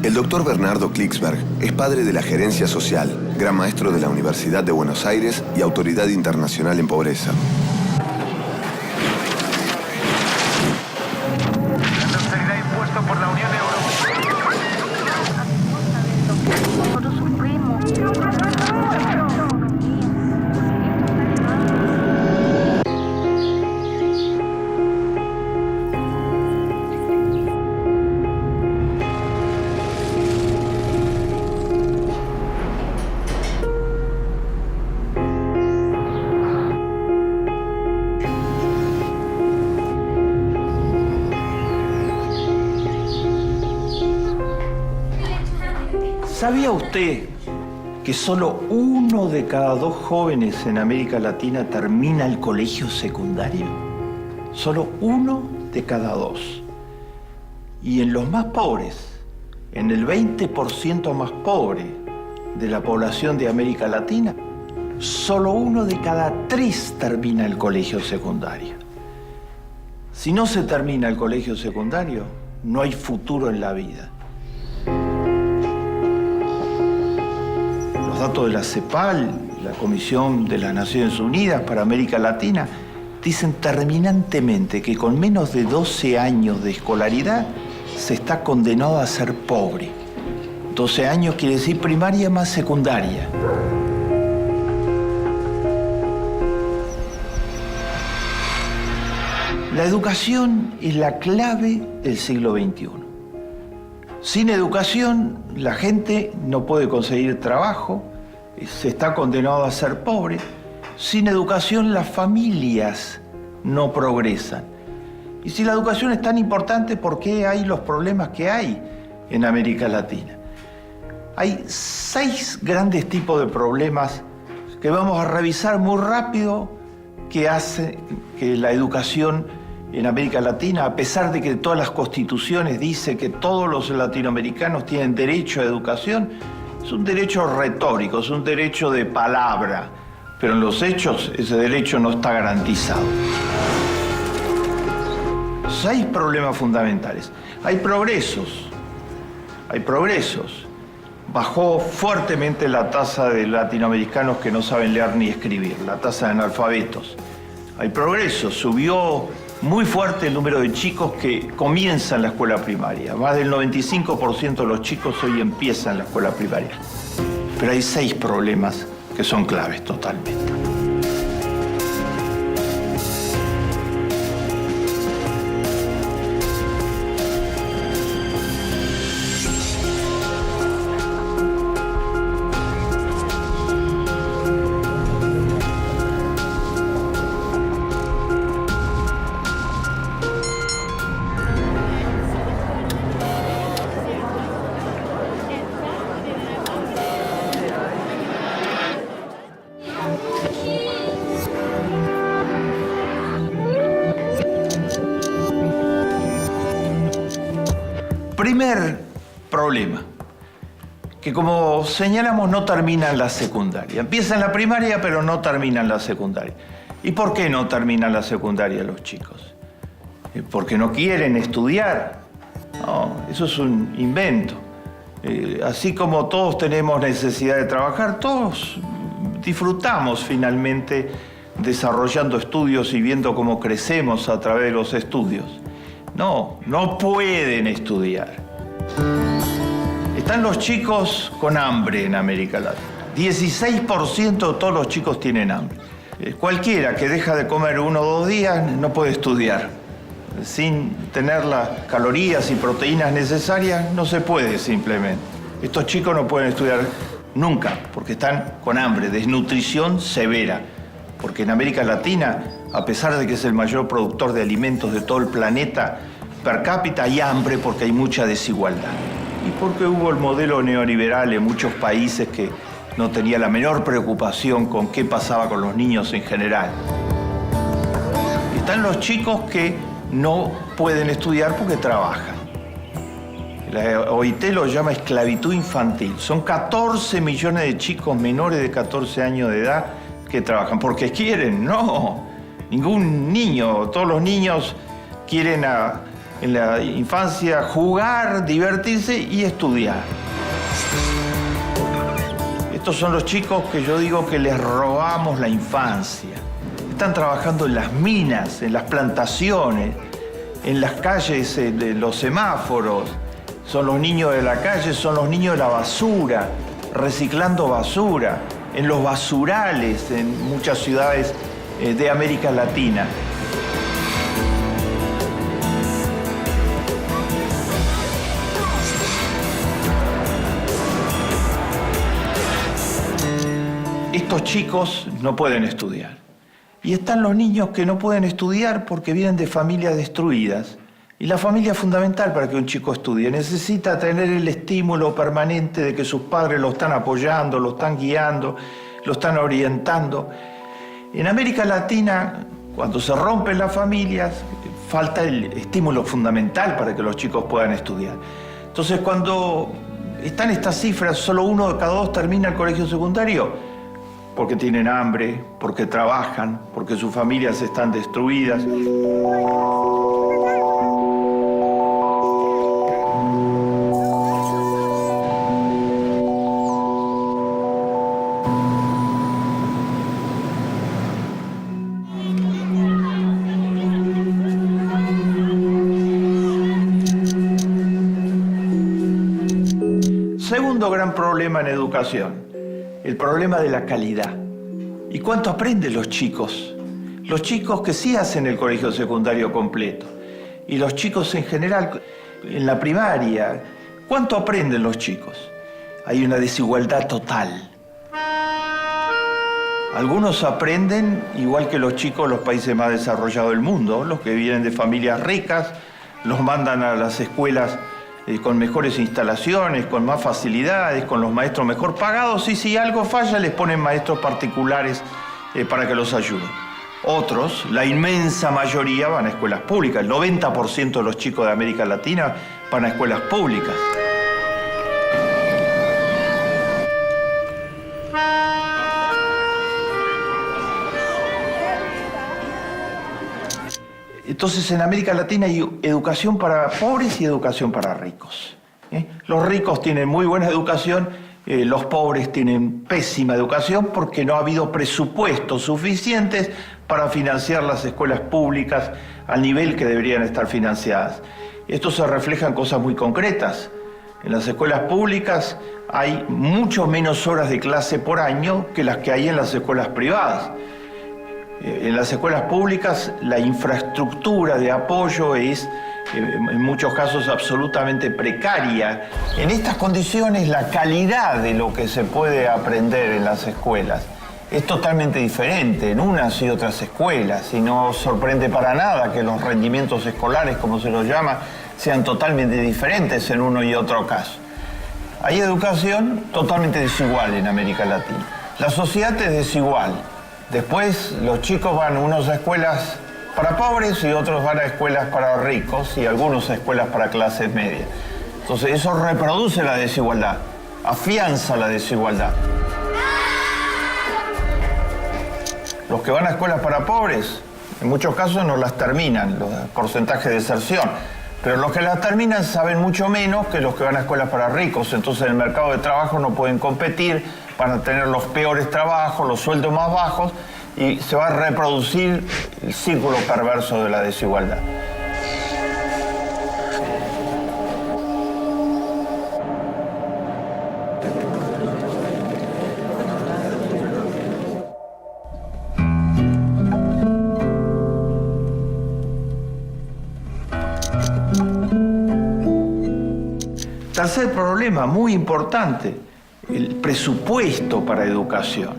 El doctor Bernardo Klicksberg es padre de la gerencia social, gran maestro de la Universidad de Buenos Aires y autoridad internacional en pobreza. Será impuesto por la Unión Europea. ¿Sabía usted que solo 1 de cada 2 jóvenes en América Latina termina el colegio secundario? Solo 1 de cada 2. Y en los más pobres, en el 20% más pobre de la población de América Latina, solo 1 de cada 3 termina el colegio secundario. Si no se termina el colegio secundario, no hay futuro en la vida. Los datos de la CEPAL, la Comisión de las Naciones Unidas para América Latina, dicen terminantemente que con menos de 12 años de escolaridad se está condenado a ser pobre. 12 años quiere decir primaria más secundaria. La educación es la clave del siglo XXI. Sin educación, la gente no puede conseguir trabajo, se está condenado a ser pobre. Sin educación, las familias no progresan. Y si la educación es tan importante, ¿por qué hay los problemas que hay en América Latina? Hay 6 grandes tipos de problemas que vamos a revisar muy rápido que hace que la educación en América Latina, a pesar de que todas las constituciones dicen que todos los latinoamericanos tienen derecho a educación, es un derecho retórico, es un derecho de palabra, pero en los hechos ese derecho no está garantizado. 6 problemas fundamentales. Hay progresos. Bajó fuertemente la tasa de latinoamericanos que no saben leer ni escribir, la tasa de analfabetos. Hay progresos, subió muy fuerte el número de chicos que comienzan la escuela primaria. Más del 95% de los chicos hoy empiezan la escuela primaria. Pero hay 6 problemas que son claves totalmente. Primer problema, que como señalamos no termina en la secundaria. Empieza en la primaria, pero no termina en la secundaria. ¿Y por qué no terminan la secundaria los chicos? ¿Porque no quieren estudiar? No, eso es un invento. Así como todos tenemos necesidad de trabajar, todos disfrutamos finalmente desarrollando estudios y viendo cómo crecemos a través de los estudios. No pueden estudiar. Están los chicos con hambre en América Latina. 16% de todos los chicos tienen hambre. Cualquiera que deja de comer 1 o 2 días no puede estudiar. Sin tener las calorías y proteínas necesarias no se puede simplemente. Estos chicos no pueden estudiar nunca porque están con hambre, desnutrición severa. Porque en América Latina, a pesar de que es el mayor productor de alimentos de todo el planeta, per cápita hay hambre porque hay mucha desigualdad. Y porque hubo el modelo neoliberal en muchos países que no tenía la menor preocupación con qué pasaba con los niños en general. Están los chicos que no pueden estudiar porque trabajan. La OIT lo llama esclavitud infantil. Son 14 millones de chicos menores de 14 años de edad que trabajan porque quieren. No, ningún niño, todos los niños quieren en la infancia jugar, divertirse y estudiar. Estos son los chicos que yo digo que les robamos la infancia. Están trabajando en las minas, en las plantaciones, en las calles, de los semáforos. Son los niños de la calle, son los niños de la basura, reciclando basura, en los basurales en muchas ciudades de América Latina. Estos chicos no pueden estudiar. Y están los niños que no pueden estudiar porque vienen de familias destruidas. Y la familia es fundamental para que un chico estudie. Necesita tener el estímulo permanente de que sus padres lo están apoyando, lo están guiando, lo están orientando. En América Latina, cuando se rompen las familias, falta el estímulo fundamental para que los chicos puedan estudiar. Entonces, cuando están estas cifras, solo 1 de cada 2 termina el colegio secundario, porque tienen hambre, porque trabajan, porque sus familias están destruidas. Segundo gran problema en educación. El problema de la calidad. ¿Y cuánto aprenden los chicos? Los chicos que sí hacen el colegio secundario completo. Y los chicos en general, en la primaria, ¿cuánto aprenden los chicos? Hay una desigualdad total. Algunos aprenden igual que los chicos de los países más desarrollados del mundo, los que vienen de familias ricas, los mandan a las escuelas con mejores instalaciones, con más facilidades, con los maestros mejor pagados, y si algo falla les ponen maestros particulares para que los ayuden. Otros, la inmensa mayoría, van a escuelas públicas. El 90% de los chicos de América Latina van a escuelas públicas. Entonces, en América Latina hay educación para pobres y educación para ricos. Los ricos tienen muy buena educación, los pobres tienen pésima educación porque no ha habido presupuestos suficientes para financiar las escuelas públicas al nivel que deberían estar financiadas. Esto se refleja en cosas muy concretas. En las escuelas públicas hay mucho menos horas de clase por año que las que hay en las escuelas privadas. En las escuelas públicas la infraestructura de apoyo es en muchos casos absolutamente precaria. En estas condiciones la calidad de lo que se puede aprender en las escuelas es totalmente diferente en unas y otras escuelas, y no sorprende para nada que los rendimientos escolares, como se los llama, sean totalmente diferentes en uno y otro caso. Hay educación totalmente desigual en América Latina. La sociedad es desigual. Después los chicos van unos a escuelas para pobres y otros van a escuelas para ricos y algunos a escuelas para clases medias. Entonces eso reproduce la desigualdad, afianza la desigualdad. Los que van a escuelas para pobres, en muchos casos no las terminan, los porcentajes de deserción. Pero los que las terminan saben mucho menos que los que van a escuelas para ricos. Entonces en el mercado de trabajo no pueden competir, van a tener los peores trabajos, los sueldos más bajos, y se va a reproducir el círculo perverso de la desigualdad. Tercer problema, muy importante, el presupuesto para educación.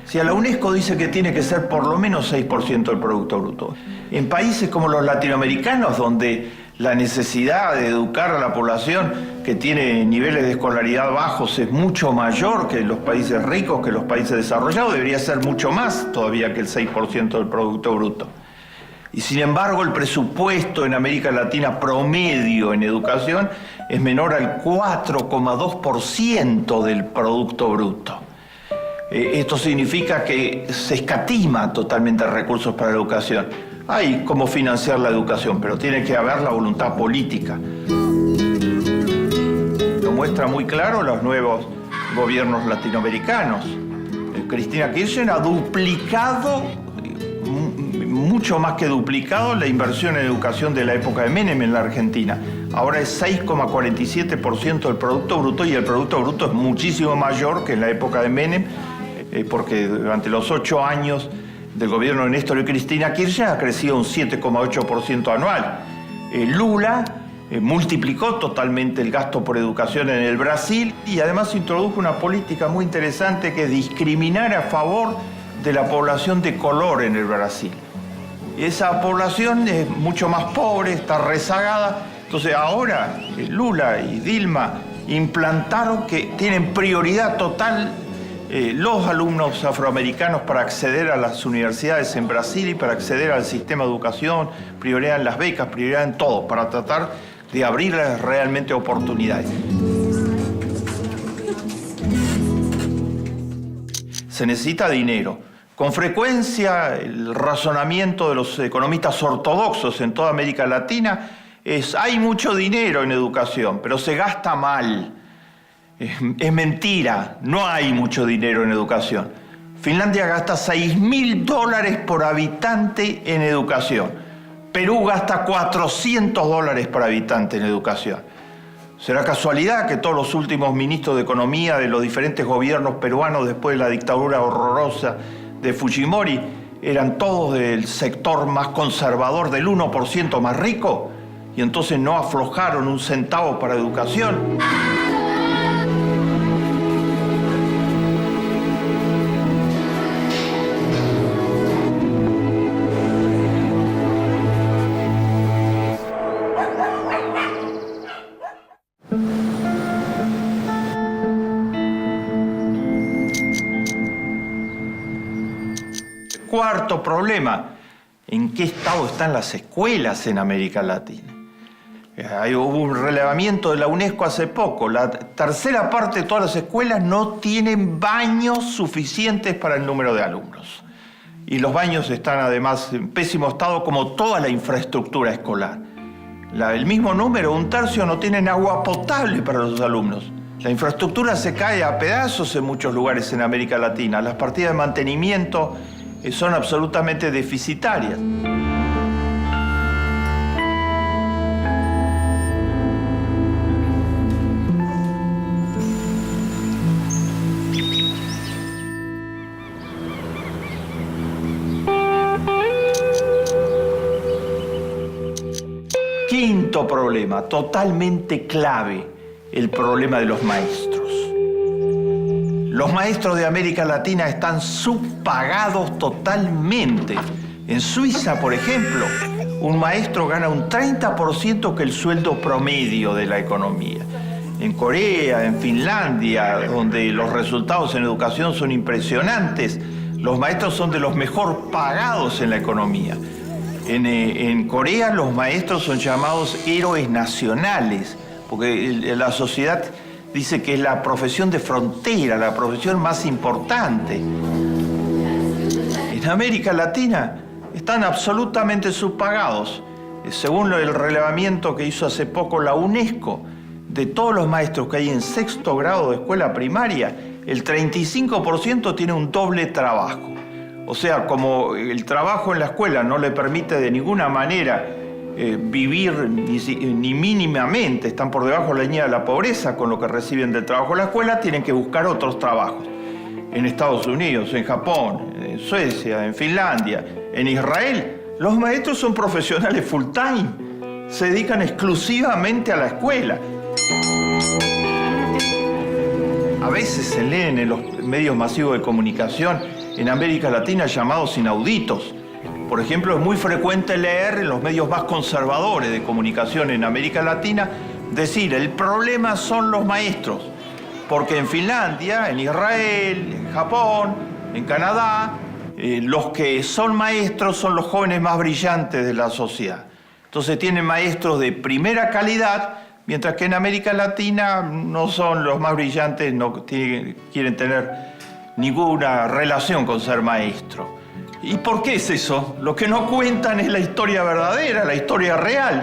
Si a la UNESCO dice que tiene que ser por lo menos 6% del Producto Bruto. En países como los latinoamericanos, donde la necesidad de educar a la población que tiene niveles de escolaridad bajos es mucho mayor que en los países ricos, que en los países desarrollados, debería ser mucho más todavía que el 6% del Producto Bruto. Y sin embargo, el presupuesto en América Latina promedio en educación es menor al 4,2% del Producto Bruto. Esto significa que se escatima totalmente recursos para la educación. hay cómo financiar la educación, pero tiene que haber la voluntad política. Lo muestra muy claro los nuevos gobiernos latinoamericanos. Cristina Kirchner ha duplicado, mucho más que duplicado, la inversión en educación de la época de Menem en la Argentina. Ahora es 6,47% del Producto Bruto, y el Producto Bruto es muchísimo mayor que en la época de Menem, porque durante los 8 años del gobierno de Néstor y Cristina Kirchner ha crecido un 7,8% anual. Lula multiplicó totalmente el gasto por educación en el Brasil, y además introdujo una política muy interesante, que es discriminar a favor de la población de color en el Brasil. Esa población es mucho más pobre, está rezagada. Entonces ahora Lula y Dilma implantaron que tienen prioridad total los alumnos afroamericanos para acceder a las universidades en Brasil y para acceder al sistema de educación, prioridad en las becas, prioridad en todo, para tratar de abrirles realmente oportunidades. Se necesita dinero. Con frecuencia el razonamiento de los economistas ortodoxos en toda América Latina es: hay mucho dinero en educación, pero se gasta mal. Es mentira, no hay mucho dinero en educación. Finlandia gasta $6.000 por habitante en educación. Perú gasta $400 por habitante en educación. ¿Será casualidad que todos los últimos ministros de Economía de los diferentes gobiernos peruanos después de la dictadura horrorosa de Fujimori eran todos del sector más conservador, del 1% más rico, y entonces no aflojaron un centavo para educación? Cuarto problema: ¿en qué estado están las escuelas en América Latina? Hubo un relevamiento de la UNESCO hace poco. La tercera parte de todas las escuelas no tienen baños suficientes para el número de alumnos. Y los baños están además en pésimo estado, como toda la infraestructura escolar. El mismo número, un tercio, no tienen agua potable para los alumnos. La infraestructura se cae a pedazos en muchos lugares en América Latina. Las partidas de mantenimiento son absolutamente deficitarias. Quinto problema, totalmente clave: el problema de los maestros. Los maestros de América Latina están subpagados totalmente. En Suiza, por ejemplo, un maestro gana un 30% que el sueldo promedio de la economía. En Corea, en Finlandia, donde los resultados en educación son impresionantes, los maestros son de los mejor pagados en la economía. En Corea los maestros son llamados héroes nacionales, porque la sociedad dice que es la profesión de frontera, la profesión más importante. En América Latina están absolutamente subpagados. Según el relevamiento que hizo hace poco la UNESCO, de todos los maestros que hay en 6º grado de escuela primaria, el 35% tiene un doble trabajo. O sea, como el trabajo en la escuela no le permite de ninguna manera vivir ni mínimamente, están por debajo de la línea de la pobreza con lo que reciben del trabajo en la escuela, tienen que buscar otros trabajos. En Estados Unidos, en Japón, en Suecia, en Finlandia, en Israel, los maestros son profesionales full time, se dedican exclusivamente a la escuela. A veces se leen en los medios masivos de comunicación en América Latina llamados inauditos. Por ejemplo, es muy frecuente leer en los medios más conservadores de comunicación en América Latina decir: el problema son los maestros, porque en Finlandia, en Israel, en Japón, en Canadá, los que son maestros son los jóvenes más brillantes de la sociedad. Entonces tienen maestros de primera calidad, mientras que en América Latina no son los más brillantes, no quieren tener ninguna relación con ser maestro. ¿Y por qué es eso? Lo que no cuentan es la historia verdadera, la historia real.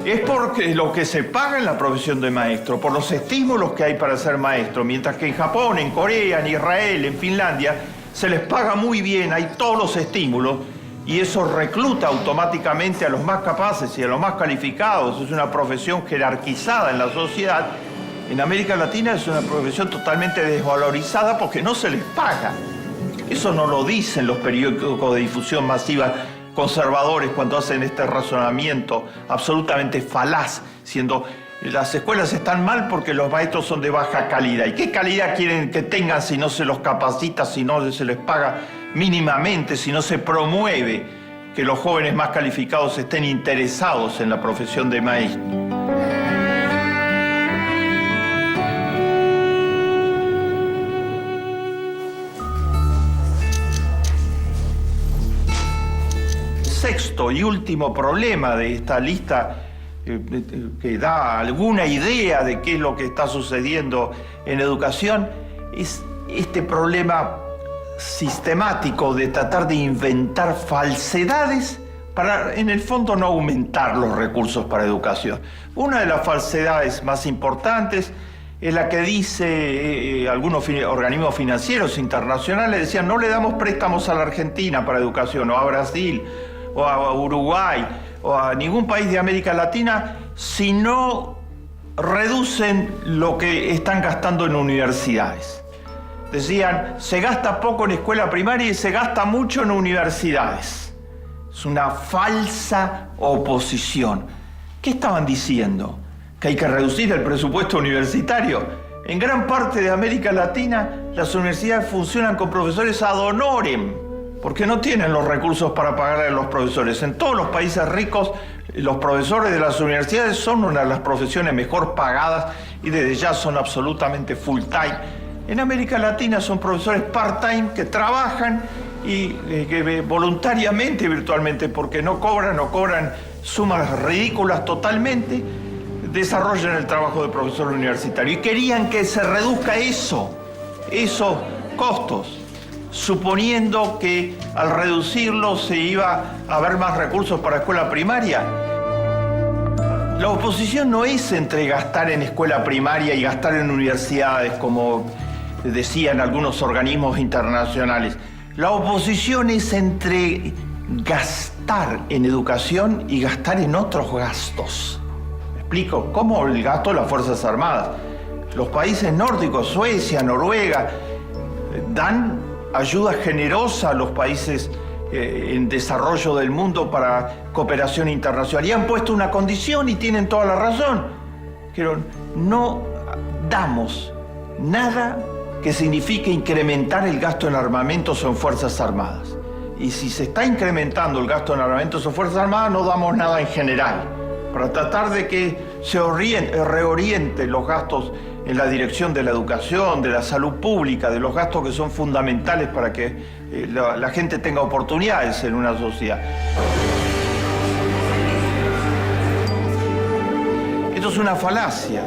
Es porque lo que se paga en la profesión de maestro, por los estímulos que hay para ser maestro, mientras que en Japón, en Corea, en Israel, en Finlandia, se les paga muy bien, hay todos los estímulos, y eso recluta automáticamente a los más capaces y a los más calificados. Es una profesión jerarquizada en la sociedad. En América Latina es una profesión totalmente desvalorizada porque no se les paga. Eso no lo dicen los periódicos de difusión masiva conservadores cuando hacen este razonamiento absolutamente falaz, siendo las escuelas están mal porque los maestros son de baja calidad. ¿Y qué calidad quieren que tengan si no se los capacita, si no se les paga mínimamente, si no se promueve que los jóvenes más calificados estén interesados en la profesión de maestro? Sexto y último problema de esta lista que da alguna idea de qué es lo que está sucediendo en educación es este problema sistemático de tratar de inventar falsedades para, en el fondo, no aumentar los recursos para educación. Una de las falsedades más importantes es la que dice algunos organismos financieros internacionales, decían no le damos préstamos a la Argentina para educación, o a Brasil, o a Uruguay, o a ningún país de América Latina, si no reducen lo que están gastando en universidades. Decían, se gasta poco en escuela primaria y se gasta mucho en universidades. Es una falsa oposición. ¿Qué estaban diciendo? ¿Que hay que reducir el presupuesto universitario? En gran parte de América Latina, las universidades funcionan con profesores ad honorem, porque no tienen los recursos para pagarle a los profesores. En todos los países ricos, los profesores de las universidades son una de las profesiones mejor pagadas y desde ya son absolutamente full time. En América Latina son profesores part-time que trabajan y que voluntariamente, virtualmente, porque no cobran sumas ridículas totalmente, desarrollan el trabajo de profesor universitario. Y querían que se reduzca esos costos, suponiendo que al reducirlo se iba a haber más recursos para escuela primaria. La oposición no es entre gastar en escuela primaria y gastar en universidades, como decían algunos organismos internacionales. La oposición es entre gastar en educación y gastar en otros gastos. ¿Me explico? Como el gasto de las Fuerzas Armadas. Los países nórdicos, Suecia, Noruega, dan ayuda generosa a los países en desarrollo del mundo para cooperación internacional. Y han puesto una condición y tienen toda la razón. Pero no damos nada que signifique incrementar el gasto en armamentos o en Fuerzas Armadas. Y si se está incrementando el gasto en armamentos o Fuerzas Armadas, no damos nada en general, para tratar de que se reorienten los gastos en la dirección de la educación, de la salud pública, de los gastos que son fundamentales para que la gente tenga oportunidades en una sociedad. Esto es una falacia,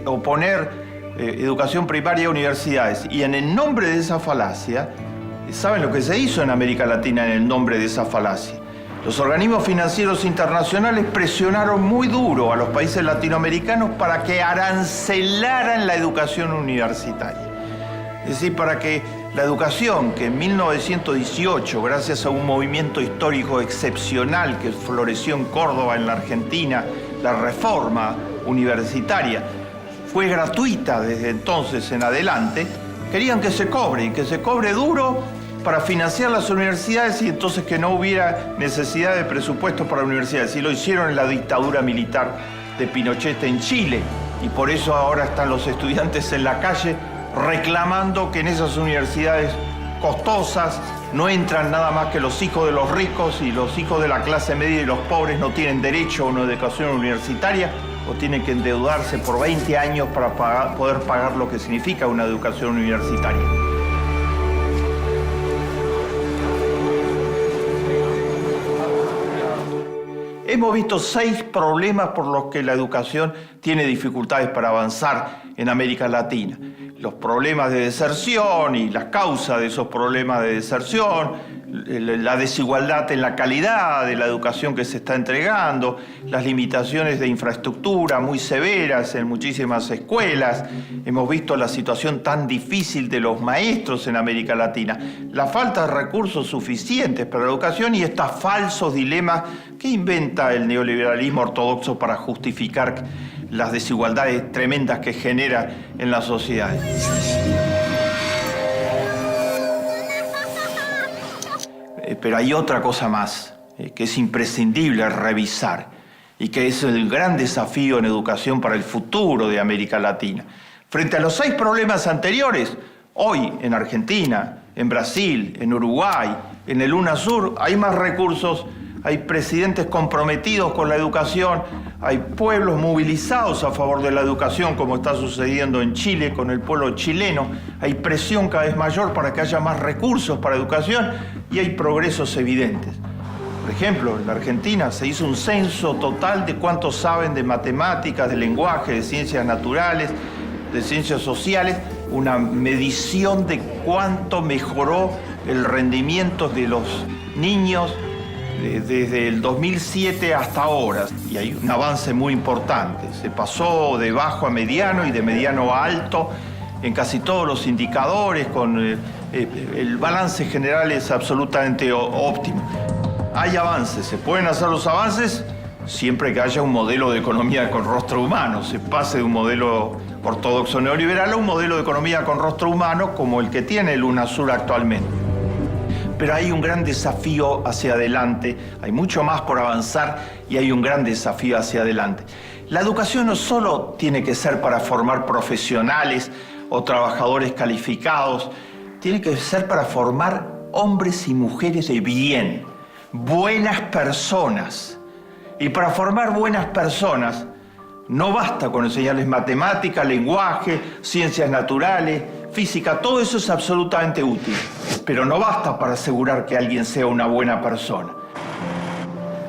oponer educación primaria a universidades. Y en el nombre de esa falacia, ¿saben lo que se hizo en América Latina en el nombre de esa falacia? Los organismos financieros internacionales presionaron muy duro a los países latinoamericanos para que arancelaran la educación universitaria. Es decir, para que la educación que en 1918, gracias a un movimiento histórico excepcional que floreció en Córdoba, en la Argentina, la reforma universitaria, fue gratuita desde entonces en adelante, querían que se cobre, y que se cobre duro para financiar las universidades y entonces que no hubiera necesidad de presupuesto para universidades. Y lo hicieron en la dictadura militar de Pinochet en Chile. Y por eso ahora están los estudiantes en la calle reclamando que en esas universidades costosas no entran nada más que los hijos de los ricos y los hijos de la clase media y los pobres no tienen derecho a una educación universitaria o tienen que endeudarse por 20 años para poder pagar lo que significa una educación universitaria. Hemos visto 6 problemas por los que la educación tiene dificultades para avanzar en América Latina. Los problemas de deserción y las causas de esos problemas de deserción, la desigualdad en la calidad de la educación que se está entregando, las limitaciones de infraestructura muy severas en muchísimas escuelas. Hemos visto la situación tan difícil de los maestros en América Latina, la falta de recursos suficientes para la educación y estos falsos dilemas que inventa el neoliberalismo ortodoxo para justificar las desigualdades tremendas que genera en las sociedades. Pero hay otra cosa más que es imprescindible revisar y que es el gran desafío en educación para el futuro de América Latina. Frente a los 6 problemas anteriores, hoy en Argentina, en Brasil, en Uruguay, en el UNASUR, hay más recursos, hay presidentes comprometidos con la educación, hay pueblos movilizados a favor de la educación, como está sucediendo en Chile con el pueblo chileno, hay presión cada vez mayor para que haya más recursos para educación y hay progresos evidentes. Por ejemplo, en la Argentina se hizo un censo total de cuántos saben de matemáticas, de lenguaje, de ciencias naturales, de ciencias sociales, una medición de cuánto mejoró el rendimiento de los niños desde el 2007 hasta ahora. Y hay un avance muy importante. Se pasó de bajo a mediano y de mediano a alto en casi todos los indicadores, con el balance general es absolutamente óptimo. Hay avances, se pueden hacer los avances siempre que haya un modelo de economía con rostro humano, se pase de un modelo ortodoxo neoliberal a un modelo de economía con rostro humano como el que tiene el UNASUR actualmente. Pero hay un gran desafío hacia adelante, hay mucho más por avanzar y hay un gran desafío hacia adelante. La educación no solo tiene que ser para formar profesionales o trabajadores calificados, tiene que ser para formar hombres y mujeres de bien, buenas personas. Y para formar buenas personas no basta con enseñarles matemática, lenguaje, ciencias naturales, física, todo eso es absolutamente útil, pero no basta para asegurar que alguien sea una buena persona.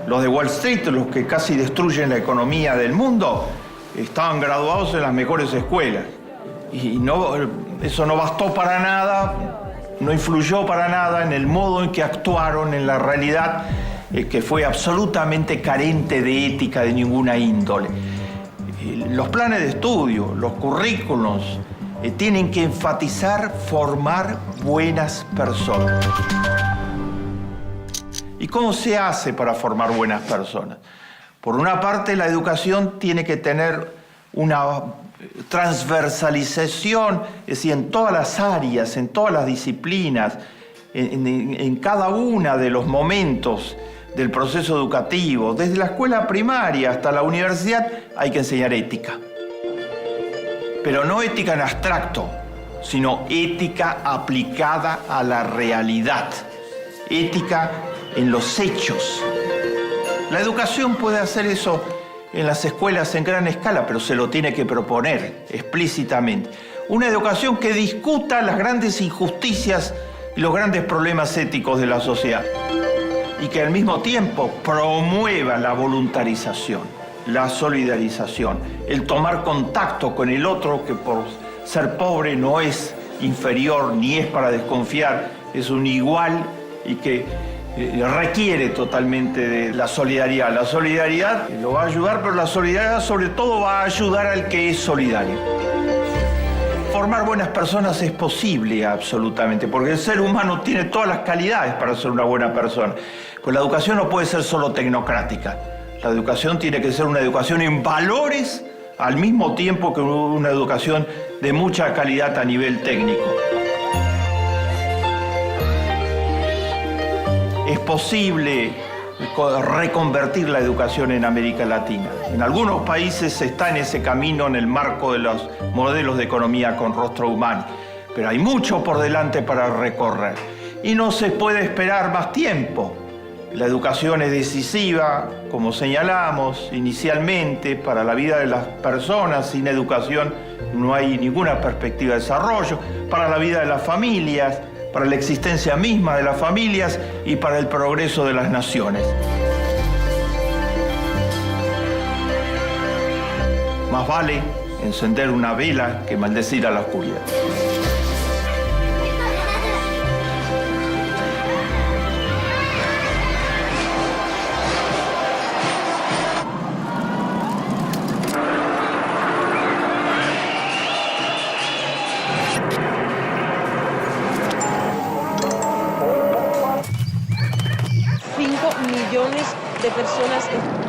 Los de Wall Street, los que casi destruyen la economía del mundo, estaban graduados en las mejores escuelas. Y eso no bastó para nada, no influyó para nada en el modo en que actuaron en la realidad, que fue absolutamente carente de ética de ninguna índole. Los planes de estudio, los currículos, tienen que enfatizar formar buenas personas. ¿Y cómo se hace para formar buenas personas? Por una parte, la educación tiene que tener una transversalización, es decir, en todas las áreas, en todas las disciplinas, en cada uno de los momentos del proceso educativo. Desde la escuela primaria hasta la universidad hay que enseñar ética. Pero no ética en abstracto, sino ética aplicada a la realidad. Ética en los hechos. La educación puede hacer eso en las escuelas en gran escala, pero se lo tiene que proponer explícitamente. Una educación que discuta las grandes injusticias y los grandes problemas éticos de la sociedad y que al mismo tiempo promueva la voluntarización, la solidarización, el tomar contacto con el otro que por ser pobre no es inferior ni es para desconfiar, es un igual y que requiere totalmente de la solidaridad. La solidaridad lo va a ayudar, pero la solidaridad sobre todo va a ayudar al que es solidario. Formar buenas personas es posible absolutamente, porque el ser humano tiene todas las calidades para ser una buena persona. Pues la educación no puede ser solo tecnocrática. La educación tiene que ser una educación en valores al mismo tiempo que una educación de mucha calidad a nivel técnico. Es posible reconvertir la educación en América Latina. En algunos países se está en ese camino en el marco de los modelos de economía con rostro humano, pero hay mucho por delante para recorrer y no se puede esperar más tiempo. La educación es decisiva, como señalamos inicialmente, para la vida de las personas. Sin educación no hay ninguna perspectiva de desarrollo, para la vida de las familias, para la existencia misma de las familias y para el progreso de las naciones. Más vale encender una vela que maldecir a la oscuridad. millones de personas